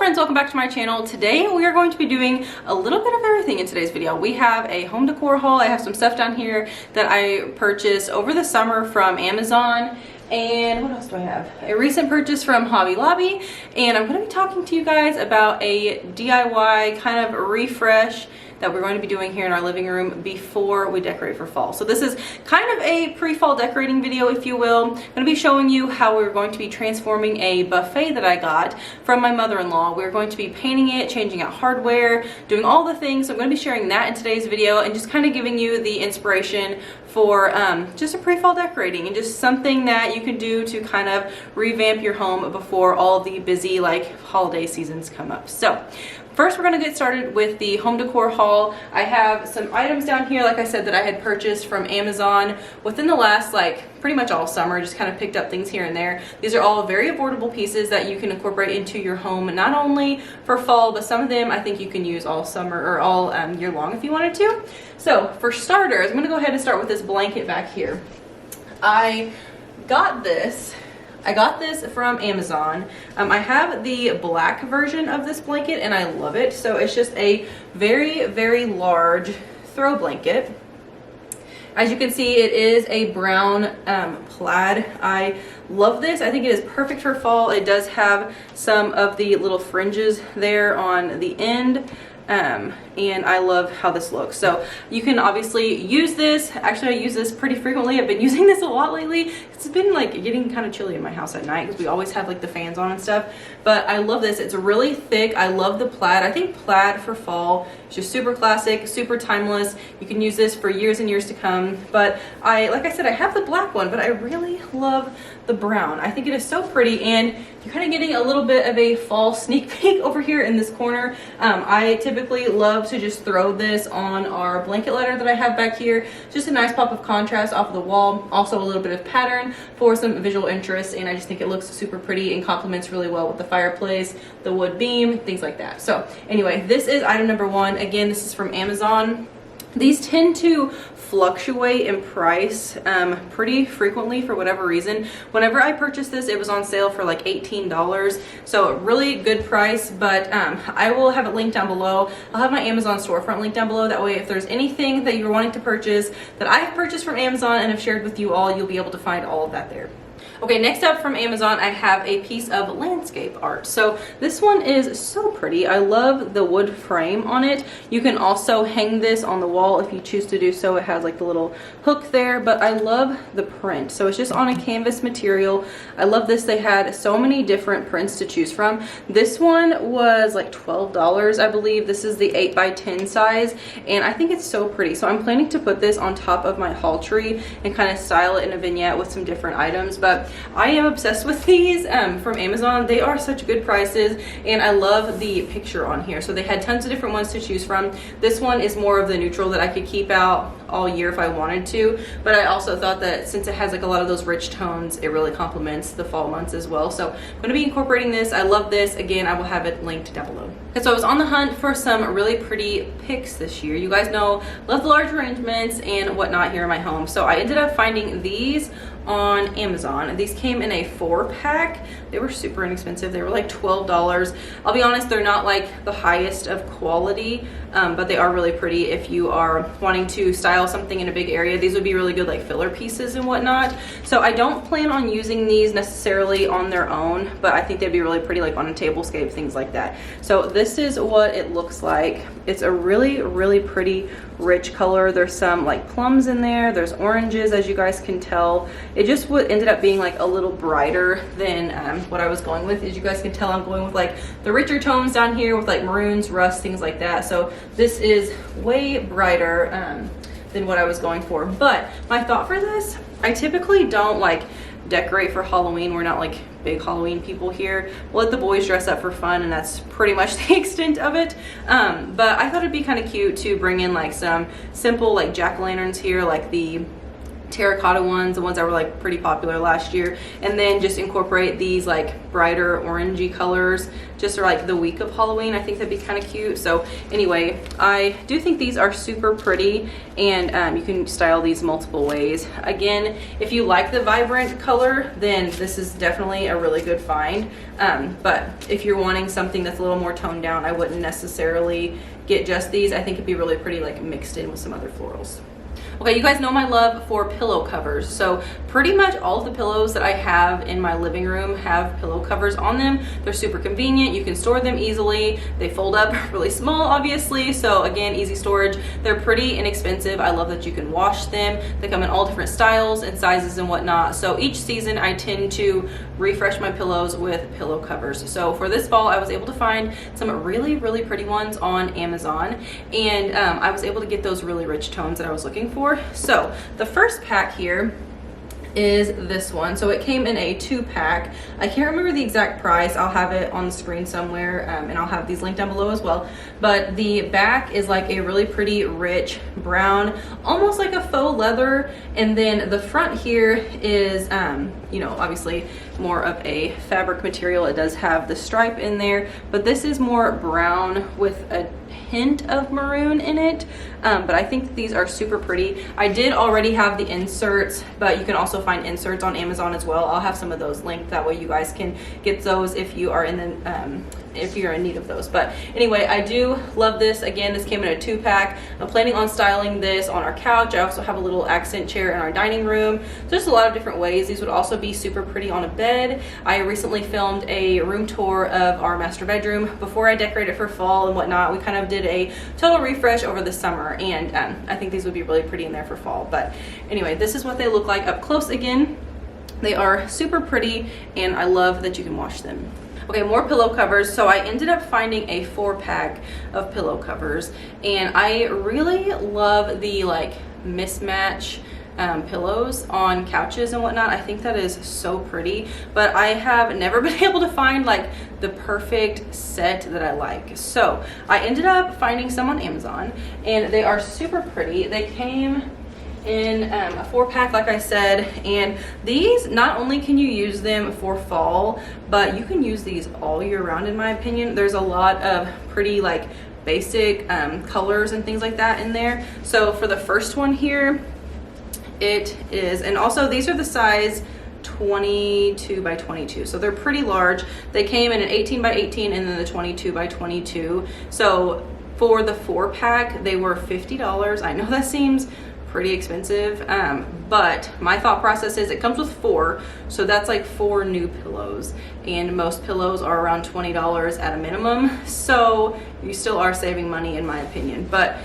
friends, welcome back to my channel. Today we are going to be doing a little bit of everything in today's video. We have a home decor haul. I have some stuff down here that I purchased over the summer from Amazon. And what else do I have? A recent purchase from Hobby Lobby. And I'm going to be talking to you guys about a DIY kind of refresh that we're going to be doing here in our living room before we decorate for fall. So this is kind of a pre-fall decorating video, if you will. I'm going to be showing you how we're going to be transforming a buffet that I got from my mother-in-law. We're going to be painting it, changing out hardware, doing all the things. So I'm going to be sharing that in today's video and just kind of giving you the inspiration for just a pre-fall decorating and just something that you can do to kind of revamp your home before all the busy like holiday seasons come up. So first, we're going to get started with the home decor haul. I have some items down here, like I said, that I had purchased from Amazon within the last, pretty much all summer. Just kind of picked up things here and there. These are all very affordable pieces that you can incorporate into your home, not only for fall, but some of them I think you can use all summer or all year long if you wanted to. So for starters, I'm going to go ahead and start with this blanket back here. I got this from Amazon. I have the black version of this blanket and I love it. So it's just a very, very large throw blanket. As you can see, it is a brown plaid. I love this. I think it is perfect for fall. It does have some of the little fringes there on the end. And I love how this looks. So you can obviously use this. Actually, I use this pretty frequently. I've been using this a lot lately. It's been getting kind of chilly in my house at night because we always have the fans on and stuff. But I love this. It's really thick. I love the plaid. I think plaid for fall is just super classic, super timeless. You can use this for years and years to come. But like I said, I have the black one, but I really love the brown. I think it is so pretty, and you're kind of getting a little bit of a fall sneak peek over here in this corner. I typically love to just throw this on our blanket ladder that I have back here. Just a nice pop of contrast off of the wall. Also a little bit of pattern for some visual interest, and I just think it looks super pretty and complements really well with the fireplace, the wood beam, things like that. So anyway, this is item number one. Again, this is from Amazon. These tend to fluctuate in price pretty frequently for whatever reason. Whenever I purchased this, it was on sale for like $18. So really good price, but I will have it linked down below. I'll have my Amazon storefront link down below. That way, if there's anything that you're wanting to purchase that I have purchased from Amazon and have shared with you all, you'll be able to find all of that there. Okay, next up from Amazon, I have a piece of landscape art. So this one is so pretty. I love the wood frame on it. You can also hang this on the wall if you choose to do so. It has the little hook there, but I love the print. So it's just on a canvas material. I love this. They had so many different prints to choose from. This one was like $12, I believe. This is the 8x10 size, and I think it's so pretty. So I'm planning to put this on top of my haul tree and kind of style it in a vignette with some different items. But I am obsessed with these from Amazon. They are such good prices, and I love the picture on here. So they had tons of different ones to choose from. This one is more of the neutral that I could keep out all year if I wanted to, but I also thought that since it has a lot of those rich tones, it really complements the fall months as well. So I'm going to be incorporating this. I love this. Again, I will have it linked down below. And so I was on the hunt for some really pretty picks this year. You guys know, love the large arrangements and whatnot here in my home. So I ended up finding these on Amazon. These came in a 4-pack. They were super inexpensive. They were like $12. I'll be honest, they're not the highest of quality, but they are really pretty if you are wanting to style something in a big area. These would be really good filler pieces and whatnot. So I don't plan on using these necessarily on their own, but I think they'd be really pretty on a tablescape, things like that. So this is what it looks like. It's a really, really pretty rich color. There's some plums in there. There's oranges, as you guys can tell. It just ended up being a little brighter than what I was going with. As you guys can tell, I'm going with the richer tones down here with maroons, rust, things like that. So this is way brighter than what I was going for. But my thought for this, I typically don't decorate for Halloween. We're not big Halloween people here. We'll let the boys dress up for fun, and that's pretty much the extent of it. But I thought it'd be kind of cute to bring in some simple jack-o'-lanterns here, the terracotta ones, the ones that were like pretty popular last year, and then just incorporate these like brighter orangey colors just for like the week of Halloween. I think that'd be kind of cute. So anyway, I do think these are super pretty, and you can style these multiple ways. Again, if you like the vibrant color, then this is definitely a really good find, but if you're wanting something that's a little more toned down, I wouldn't necessarily get just these. I think it'd be really pretty like mixed in with some other florals. Okay, you guys know my love for pillow covers. So pretty much all of the pillows that I have in my living room have pillow covers on them. They're super convenient. You can store them easily. They fold up really small, obviously. So again, easy storage. They're pretty inexpensive. I love that you can wash them. They come in all different styles and sizes and whatnot. So each season I tend to refresh my pillows with pillow covers. So for this fall, I was able to find some really, really pretty ones on Amazon. And I was able to get those really rich tones that I was looking for. So the first pack here is this one. So it came in a 2-pack. I can't remember the exact price. I'll have it on the screen somewhere, and I'll have these linked down below as well. But the back is like a really pretty rich brown, almost like a faux leather. And then the front here is, you know, obviously more of a fabric material. It does have the stripe in there, but this is more brown with a hint of maroon in it. But I think these are super pretty. I did already have the inserts, but you can also find inserts on Amazon as well. I'll have some of those linked, that way you guys can get those if you are in the if you're in need of those. But anyway, I do love this. Again, this came in a 2-pack. I'm planning on styling this on our couch. I also have a little accent chair in our dining room. So there's a lot of different ways. These would also be super pretty on a bed. I recently filmed a room tour of our master bedroom before I decorated for fall and whatnot. We kind of did a total refresh over the summer, and I think these would be really pretty in there for fall. But anyway, this is what they look like up close. Again, they are super pretty, and I love that you can wash them. Okay, more pillow covers. So I ended up finding a 4-pack of pillow covers, and I really love the like mismatch pillows on couches and whatnot. I think that is so pretty, but I have never been able to find like the perfect set that I like. So I ended up finding some on Amazon, and they are super pretty. They came in a 4-pack, like I said, and these, not only can you use them for fall, but you can use these all year round, in my opinion. There's a lot of pretty like basic colors and things like that in there. So for the first one here, it is, and also these are the size 22 by 22, so they're pretty large. They came in an 18 by 18 and then the 22 by 22. So for the 4-pack, they were $50. I know that seems pretty expensive, but my thought process is it comes with 4, so that's like 4 new pillows, and most pillows are around $20 at a minimum, so you still are saving money in my opinion. But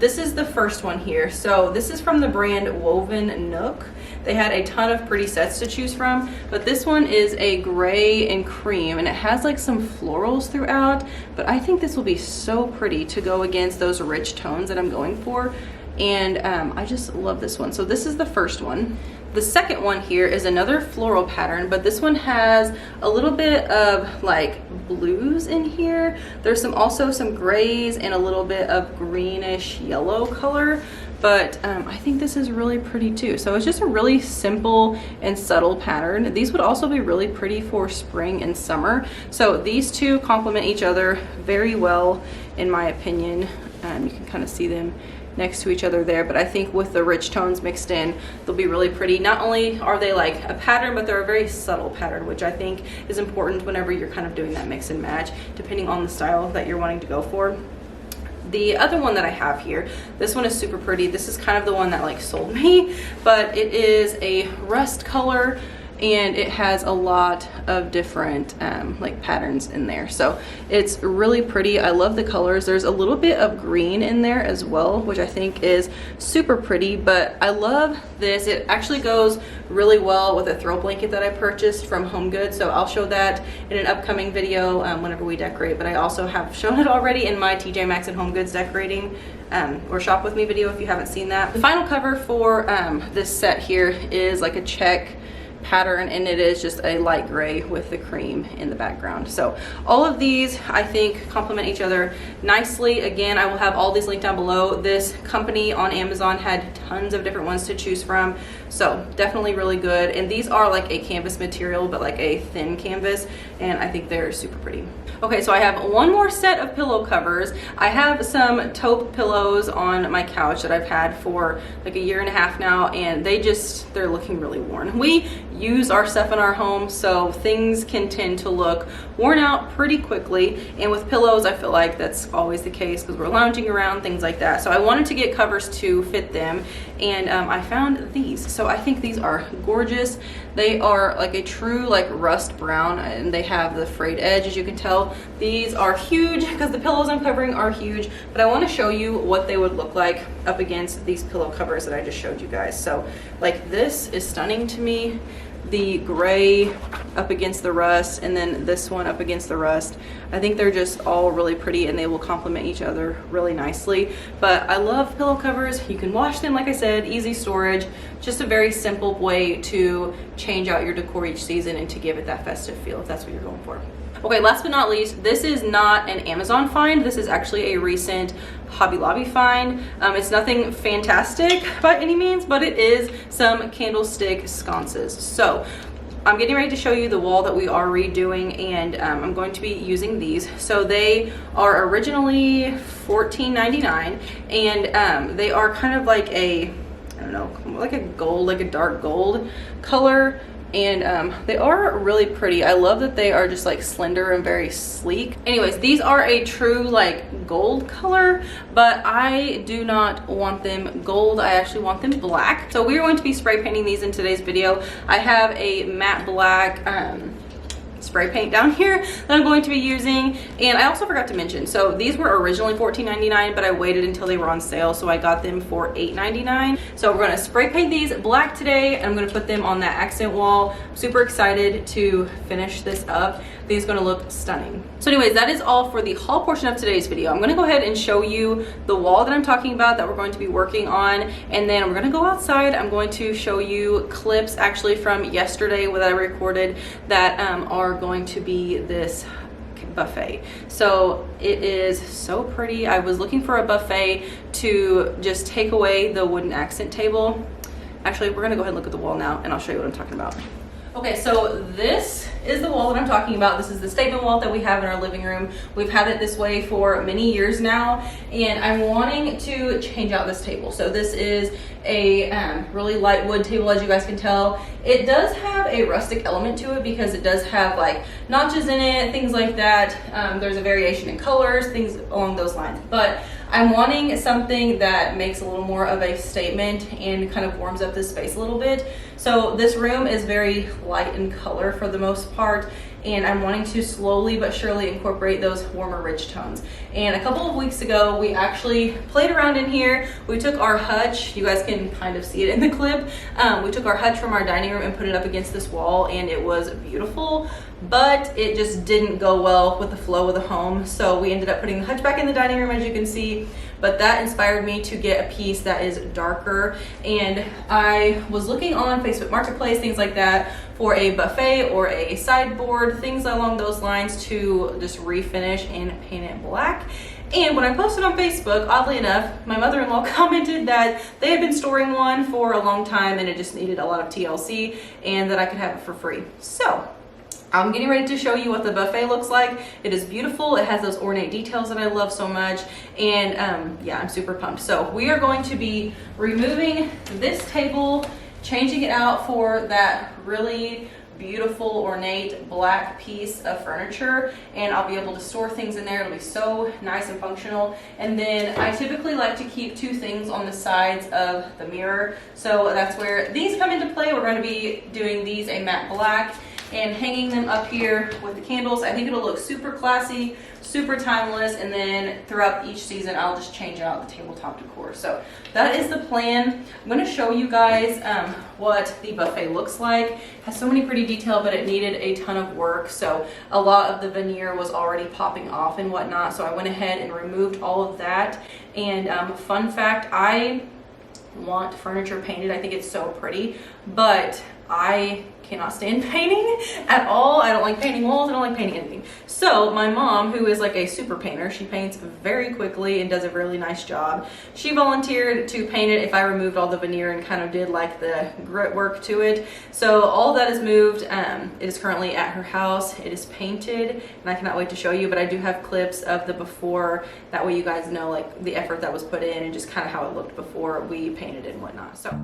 this is the first one here. So this is from the brand Woven Nook. They had a ton of pretty sets to choose from, but this one is a gray and cream, and it has like some florals throughout, but I think this will be so pretty to go against those rich tones that I'm going for. And I just love this one. So this is the first one. The second one here is another floral pattern, but this one has a little bit of like blues in here. There's also some grays and a little bit of greenish yellow color, but I think this is really pretty too. So it's just a really simple and subtle pattern. These would also be really pretty for spring and summer. So these two complement each other very well, in my opinion. You can kind of see them next to each other there, but I think with the rich tones mixed in, they'll be really pretty. Not only are they like a pattern, but they're a very subtle pattern, which I think is important whenever you're kind of doing that mix and match, depending on the style that you're wanting to go for. The other one that I have here, this one is super pretty. This is kind of the one that like sold me, but it is a rust color, and it has a lot of different like patterns in there. So it's really pretty. I love the colors. There's a little bit of green in there as well, which I think is super pretty, but I love this. It actually goes really well with a throw blanket that I purchased from Home Goods. So I'll show that in an upcoming video whenever we decorate, but I also have shown it already in my TJ Maxx and Home Goods decorating or shop with me video if you haven't seen that. The final cover for this set here is like a check pattern, and it is just a light gray with the cream in the background. So all of these I think complement each other nicely. Again, I will have all these linked down below. This company on Amazon had tons of different ones to choose from, so definitely really good. And these are like a canvas material, but like a thin canvas, and I think they're super pretty. Okay, so I have one more set of pillow covers. I have some taupe pillows on my couch that I've had for like a year and a half now, and they're looking really worn. We use our stuff in our home, so things can tend to look worn out pretty quickly, and with pillows I feel like that's always the case because we're lounging around, things like that. So I wanted to get covers to fit them, and I found these. So I think these are gorgeous. They are like a true like rust brown, and they have the frayed edge, as you can tell. These are huge because the pillows I'm covering are huge, but I want to show you what they would look like up against these pillow covers that I just showed you guys. So like this is stunning to me. The gray up against the rust, and then this one up against the rust. I think they're just all really pretty, and they will complement each other really nicely. But I love pillow covers. You can wash them, like I said, easy storage, just a very simple way to change out your decor each season and to give it that festive feel if that's what you're going for. Okay, last but not least, this is not an Amazon find. This is actually a recent Hobby Lobby find. It's nothing fantastic by any means, but it is some candlestick sconces. So I'm getting ready to show you the wall that we are redoing, and I'm going to be using these. So they are originally $14.99, and they are kind of like a, I don't know, like a gold, like a dark gold color. And they are really pretty. I love that they are just like slender and very sleek. Anyways, these are a true like gold color, but I do not want them gold. I actually want them black. So we're going to be spray painting these in today's video. I have a matte black spray paint down here that I'm going to be using. And I also forgot to mention, so these were originally $14.99, but I waited until they were on sale, so I got them for $8.99. So we're going to spray paint these black today, and I'm going to put them on that accent wall. I'm super excited to finish this up. These are going to look stunning. So anyways, that is all for the haul portion of today's video. I'm going to go ahead and show you the wall that I'm talking about that we're going to be working on, and then we're going to go outside. I'm going to show you clips actually from yesterday that I recorded that are going to be this buffet. So it is so pretty. I was looking for a buffet to just take away the wooden accent table. Actually, we're gonna go ahead and look at the wall now, and I'll show you what I'm talking about. Okay, so this is the wall that I'm talking about. This is the statement wall that we have in our living room. We've had it this way for many years now, and I'm wanting to change out this table. So this is a really light wood table, as you guys can tell. It does have a rustic element to it because it does have like notches in it, things like that. There's a variation in colors, things along those lines. But I'm wanting something that makes a little more of a statement and kind of warms up this space a little bit. So this room is very light in color for the most part, and I'm wanting to slowly but surely incorporate those warmer rich tones. And a couple of weeks ago, we actually played around in here. We took our hutch, you guys can kind of see it in the clip. We took our hutch from our dining room and put it up against this wall, and it was beautiful, but it just didn't go well with the flow of the home. So we ended up putting the hutch back in the dining room, as you can see, but that inspired me to get a piece that is darker. And I was looking on Facebook Marketplace, things like that, for a buffet or a sideboard, things along those lines to just refinish and paint it black. And when I posted on Facebook, oddly enough, my mother-in-law commented that they had been storing one for a long time and it just needed a lot of TLC and that I could have it for free. So I'm getting ready to show you what the buffet looks like. It is beautiful. It has those ornate details that I love so much. And yeah, I'm super pumped. So we are going to be removing this table, changing it out for that really beautiful ornate black piece of furniture, and I'll be able to store things in there. It'll be so nice and functional. And then I typically like to keep two things on the sides of the mirror, so that's where these come into play. We're going to be doing these a matte black and hanging them up here with the candles. I think it'll look super classy, super timeless, and then throughout each season I'll just change out the tabletop decor. So that is the plan. I'm going to show you guys what the buffet looks like. It has so many pretty detail, but it needed a ton of work, so a lot of the veneer was already popping off and whatnot, so I went ahead and removed all of that. And fun fact, I want furniture painted. I think it's so pretty, but I cannot stand painting at all. I don't like painting walls. I don't like painting anything. So my mom, who is like a super painter, she paints very quickly and does a really nice job. She volunteered to paint it if I removed all the veneer and kind of did like the grit work to it. So all that is moved. It is currently at her house. It is painted and I cannot wait to show you, but I do have clips of the before. That way you guys know like the effort that was put in and just kind of how it looked before we painted it and whatnot. So.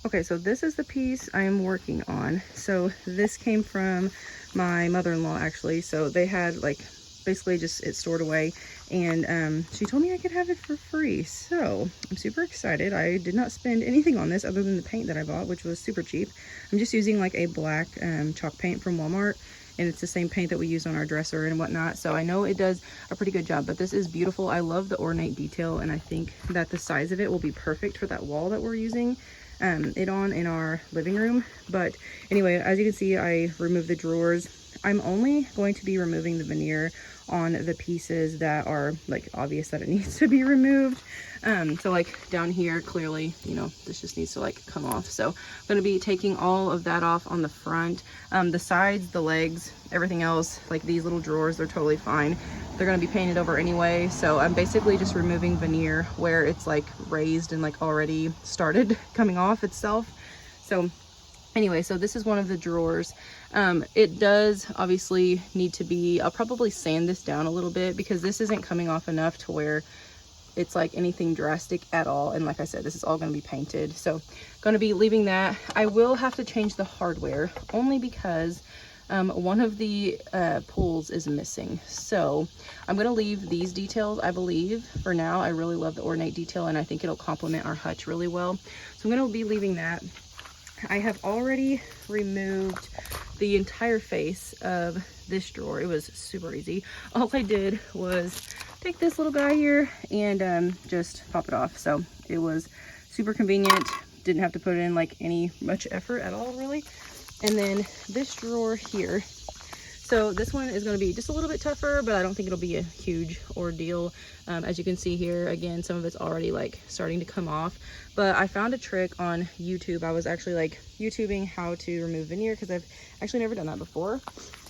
Okay, so this is the piece I am working on. So this came from my mother-in-law actually. So they had like basically just it stored away, and she told me I could have it for free. So I'm super excited. I did not spend anything on this other than the paint that I bought, which was super cheap. I'm just using like a black chalk paint from Walmart, and it's the same paint that we use on our dresser and whatnot. So I know it does a pretty good job, but this is beautiful. I love the ornate detail, and I think that the size of it will be perfect for that wall that we're using it on in our living room. But anyway, as you can see, I removed the drawers. I'm only going to be removing the veneer on the pieces that are like obvious that it needs to be removed. So like down here, clearly, you know, this just needs to like come off. So I'm going to be taking all of that off on the front. The sides, the legs, everything else, like these little drawers, they're totally fine. They're going to be painted over anyway. So I'm basically just removing veneer where it's like raised and like already started coming off itself. So anyway, so this is one of the drawers. It does obviously need to be, I'll probably sand this down a little bit because this isn't coming off enough to where it's like anything drastic at all. And like I said, this is all going to be painted. So going to be leaving that. I will have to change the hardware only because one of the pulls is missing. So I'm going to leave these details, I believe, for now. I really love the ornate detail and I think it'll complement our hutch really well. So I'm going to be leaving that. I have already removed the entire face of this drawer. It was super easy. All I did was take this little guy here and just pop it off. So it was super convenient. Didn't have to put in like much effort at all, really. And then this drawer here. So this one is going to be just a little bit tougher, but I don't think it'll be a huge ordeal. As you can see here, again, some of it's already like starting to come off. But I found a trick on YouTube. I was actually like YouTubing how to remove veneer because I've actually never done that before.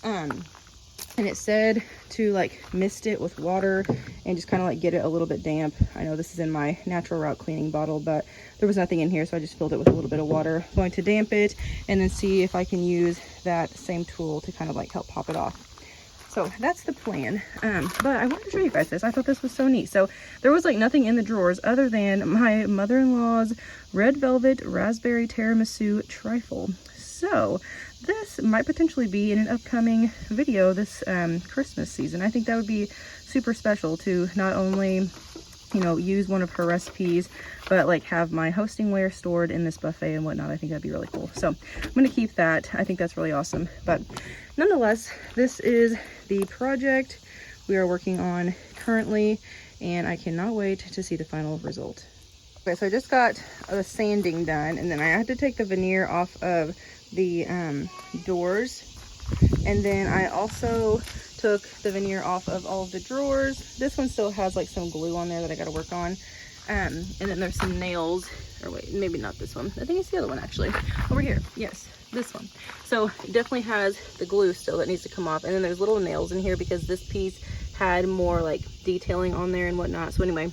And it said to like mist it with water and just kind of like get it a little bit damp. I know this is in my natural route cleaning bottle, but there was nothing in here, so I just filled it with a little bit of water. I'm going to damp it and then see if I can use that same tool to kind of like help pop it off. So that's the plan. But I wanted to show you guys this. I thought this was so neat. So there was like nothing in the drawers other than my mother-in-law's red velvet raspberry tiramisu trifle. So this might potentially be in an upcoming video this Christmas season. I think that would be super special to not only, you know, use one of her recipes, but like have my hosting ware stored in this buffet and whatnot. I think that'd be really cool. So I'm going to keep that. I think that's really awesome. But nonetheless, this is the project we are working on currently, and I cannot wait to see the final result. Okay, so I just got the sanding done, and then I had to take the veneer off of the doors. And then I also took the veneer off of all of the drawers. This one still has like some glue on there that I got to work on. And then there's some nails, or wait, maybe not this one. I think it's the other one actually. Over here, yes, this one. So it definitely has the glue still that needs to come off. And then there's little nails in here because this piece had more like detailing on there and whatnot. So anyway,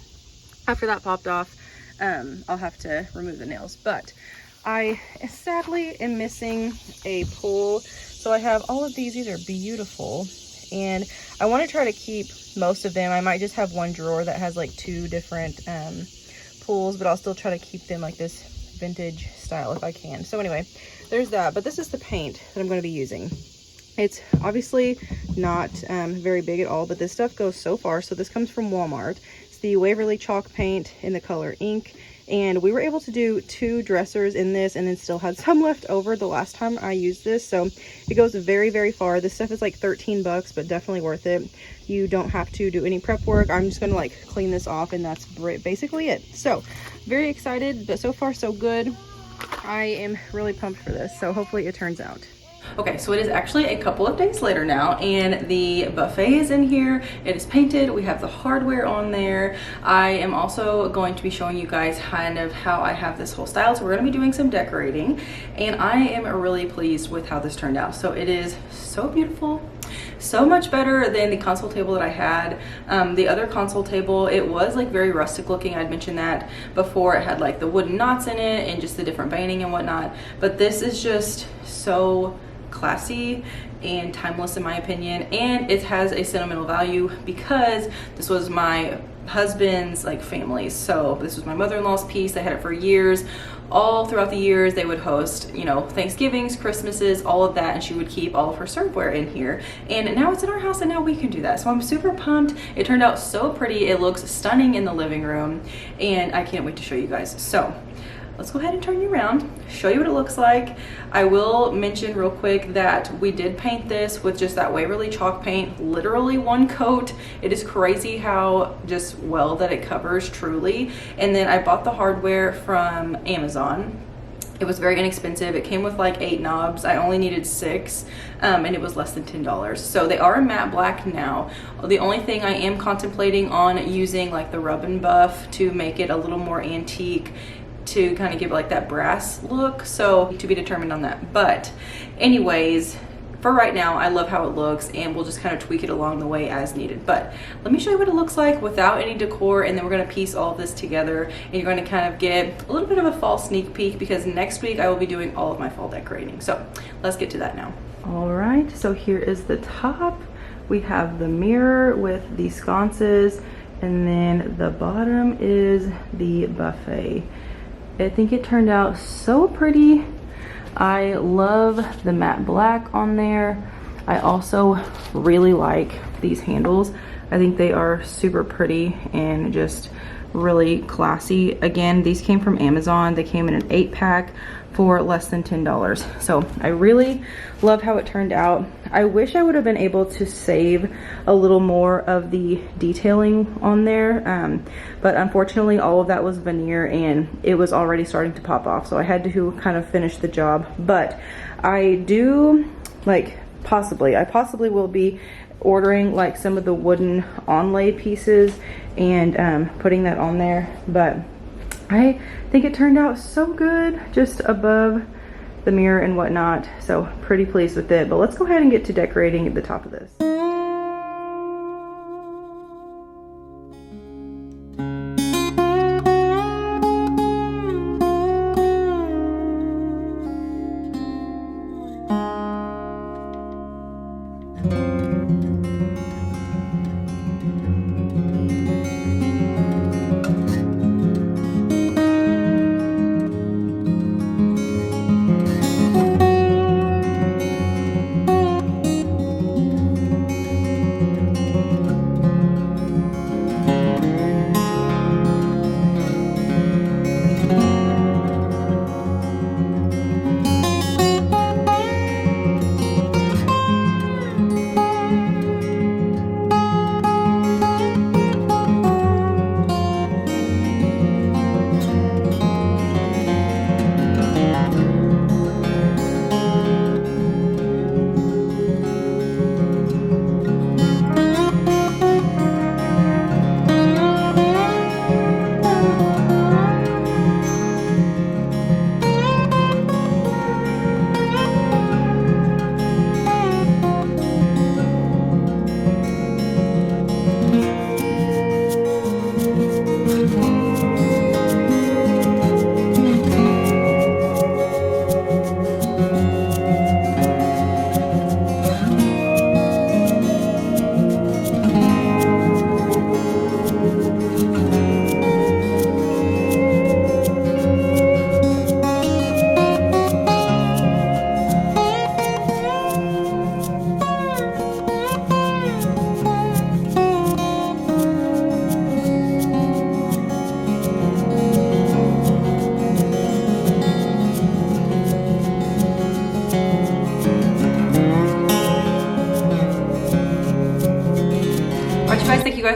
after that popped off, I'll have to remove the nails. But I sadly am missing a pull. So I have all of these are beautiful, and I want to try to keep most of them. I might just have one drawer that has like 2 different pulls, but I'll still try to keep them like this vintage style if I can. So anyway, there's that. But this is the paint that I'm going to be using. It's obviously not very big at all, but this stuff goes so far. So this comes from Walmart. It's the Waverly chalk paint in the color ink. And we were able to do 2 dressers in this, and then still had some left over the last time I used this. So it goes very, very far. This stuff is like 13 bucks, but definitely worth it. You don't have to do any prep work. I'm just gonna like clean this off, and that's basically it. So very excited, but so far so good. I am really pumped for this, so hopefully it turns out. Okay, so it is actually a couple of days later now, and the buffet is in here. It is painted. We have the hardware on there. I am also going to be showing you guys kind of how I have this whole style. So we're going to be doing some decorating, and I am really pleased with how this turned out. So it is so beautiful. So much better than the console table that I had. The other console table, it was like very rustic looking. I'd mentioned that before. It had like the wooden knots in it and just the different veining and whatnot. But this is just so classy and timeless in my opinion, and it has a sentimental value because this was my husband's like family. So this was my mother-in-law's piece. They had it for years. All throughout the years they would host, you know, Thanksgivings, Christmases, all of that, and she would keep all of her serveware in here. And now it's in our house, and now we can do that. So I'm super pumped. It turned out so pretty. It looks stunning in the living room, and I can't wait to show you guys. So let's go ahead and turn you around, show you what it looks like. I will mention real quick that we did paint this with just that Waverly chalk paint, literally 1 coat. It is crazy how just well that it covers, truly. And then I bought the hardware from Amazon. It was very inexpensive. It came with like 8 knobs. I only needed 6, and it was less than $10. So they are in matte black now. The only thing I am contemplating on using like the rub and buff to make it a little more antique, to kind of give it like that brass look. So to be determined on that. But anyways, for right now, I love how it looks, and we'll just kind of tweak it along the way as needed. But let me show you what it looks like without any decor, and then we're going to piece all of this together, and you're going to kind of get a little bit of a fall sneak peek, because next week I will be doing all of my fall decorating. So let's get to that now. All right, so here is the top. We have the mirror with the sconces, and then the bottom is the buffet. I think it turned out so pretty. I love the matte black on there. I also really like these handles. I think they are super pretty and just really classy. Again, these came from Amazon. They came in an 8-pack for less than $10. So I really love how it turned out. I wish I would have been able to save a little more of the detailing on there, but unfortunately all of that was veneer and it was already starting to pop off, so I had to kind of finish the job. But I do like I possibly will be ordering like some of the wooden onlay pieces and putting that on there. But I think it turned out so good, just above the mirror and whatnot. So pretty pleased with it. But let's go ahead and get to decorating at the top of this.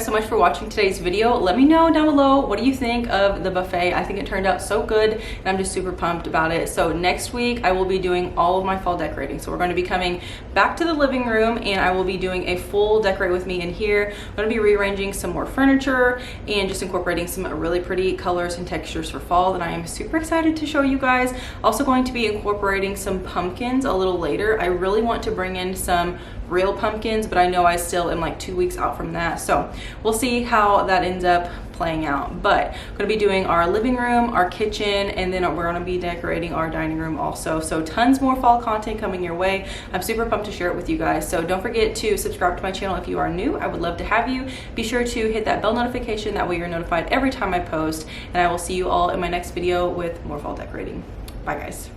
so much for watching today's video. Let me know down below, what do you think of the buffet? I think it turned out so good and I'm just super pumped about it. So next week I will be doing all of my fall decorating. So we're going to be coming back to the living room and I will be doing a full decorate with me in here. I'm going to be rearranging some more furniture and just incorporating some really pretty colors and textures for fall that I am super excited to show you guys. Also going to be incorporating some pumpkins a little later. I really want to bring in some real pumpkins, but I know I still am like 2 weeks out from that, so we'll see how that ends up playing out. But I'm gonna be doing our living room, our kitchen, and then we're gonna be decorating our dining room also. So tons more fall content coming your way. I'm super pumped to share it with you guys. So don't forget to subscribe to my channel if you are new. I would love to have you. Be sure to hit that bell notification, that way you're notified every time I post, and I will see you all in my next video with more fall decorating. Bye guys.